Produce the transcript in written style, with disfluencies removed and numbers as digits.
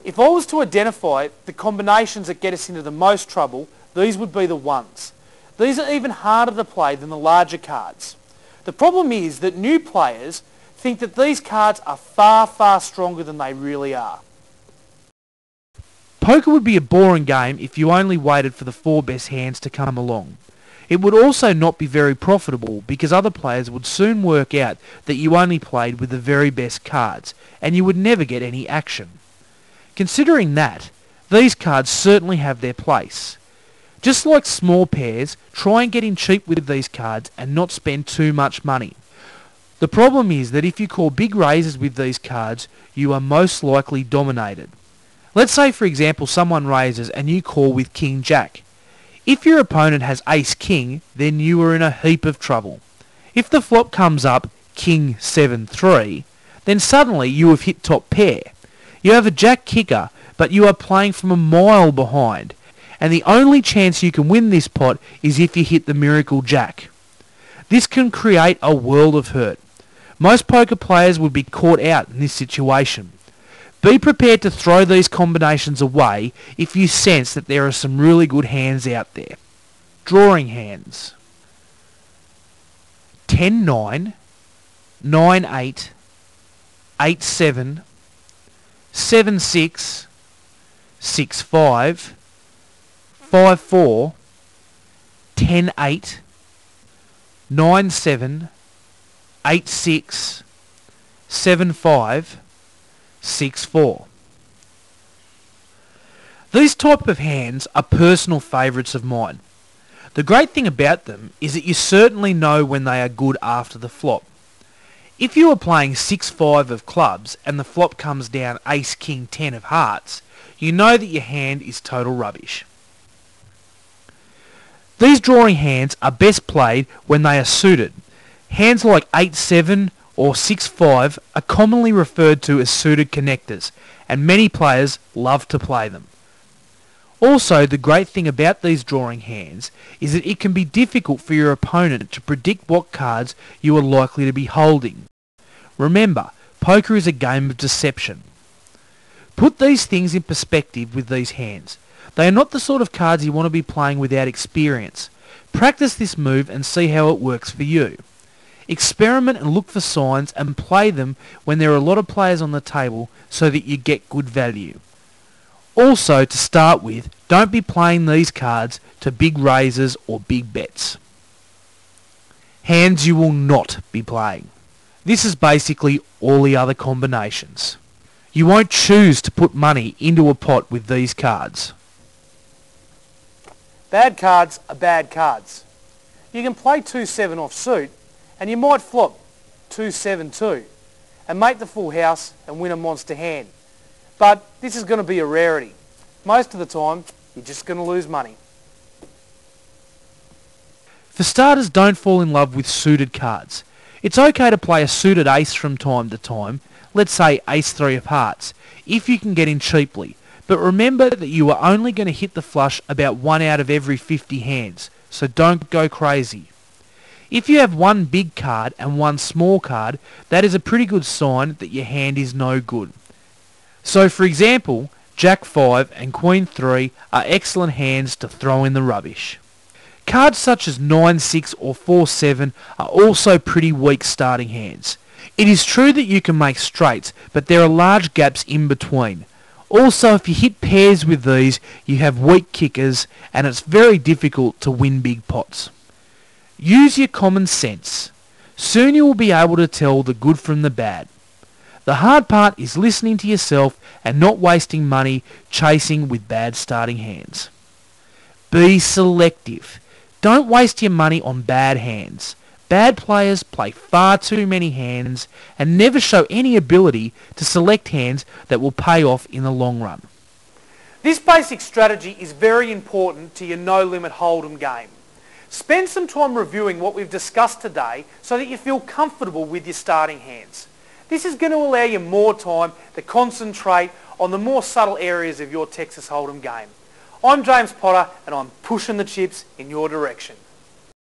If I was to identify the combinations that get us into the most trouble, these would be the ones. These are even harder to play than the larger cards. The problem is that new players think that these cards are far, far stronger than they really are. Poker would be a boring game if you only waited for the 4 best hands to come along. It would also not be very profitable because other players would soon work out that you only played with the very best cards and you would never get any action. Considering that, these cards certainly have their place. Just like small pairs, try and get in cheap with these cards and not spend too much money. The problem is that if you call big raises with these cards, you are most likely dominated. Let's say for example someone raises and you call with King Jack. If your opponent has Ace King, then you are in a heap of trouble. If the flop comes up King 7-3, then suddenly you have hit top pair. You have a Jack kicker, but you are playing from a mile behind, and the only chance you can win this pot is if you hit the Miracle Jack. This can create a world of hurt. Most poker players would be caught out in this situation. Be prepared to throw these combinations away if you sense that there are some really good hands out there. Drawing hands. 10-9, 9-8, 8-7, 7-6, 6-5, 5-4, 10-8, 9-7, 8-6, 7-5, 6-4. These type of hands are personal favourites of mine. The great thing about them is that you certainly know when they are good after the flop. If you are playing 6-5 of clubs and the flop comes down Ace King 10 of hearts, you know that your hand is total rubbish. These drawing hands are best played when they are suited. Hands like 8-7 or 6-5 are commonly referred to as suited connectors, and many players love to play them. Also, the great thing about these drawing hands is that it can be difficult for your opponent to predict what cards you are likely to be holding. Remember, poker is a game of deception. Put these things in perspective with these hands. They are not the sort of cards you want to be playing without experience. Practice this move and see how it works for you. Experiment and look for signs and play them when there are a lot of players on the table so that you get good value. Also, to start with, don't be playing these cards to big raises or big bets. Hands you will not be playing. This is basically all the other combinations. You won't choose to put money into a pot with these cards. Bad cards are bad cards. You can play 2-7 off suit and you might flop 2-7-2 and make the full house and win a monster hand. But this is going to be a rarity. Most of the time, you're just going to lose money. For starters, don't fall in love with suited cards. It's okay to play a suited ace from time to time, let's say Ace 3 of hearts, if you can get in cheaply. But remember that you are only going to hit the flush about 1 out of every 50 hands, so don't go crazy. If you have one big card and one small card, that is a pretty good sign that your hand is no good. So for example, Jack 5 and Queen 3 are excellent hands to throw in the rubbish. Cards such as 9-6 or 4-7 are also pretty weak starting hands. It is true that you can make straights, but there are large gaps in between. Also, if you hit pairs with these, you have weak kickers and it's very difficult to win big pots. Use your common sense. Soon you will be able to tell the good from the bad. The hard part is listening to yourself and not wasting money chasing with bad starting hands. Be selective. Don't waste your money on bad hands. Bad players play far too many hands and never show any ability to select hands that will pay off in the long run. This basic strategy is very important to your no-limit hold'em game. Spend some time reviewing what we've discussed today so that you feel comfortable with your starting hands. This is going to allow you more time to concentrate on the more subtle areas of your Texas Hold'em game. I'm James Potter and I'm pushing the chips in your direction.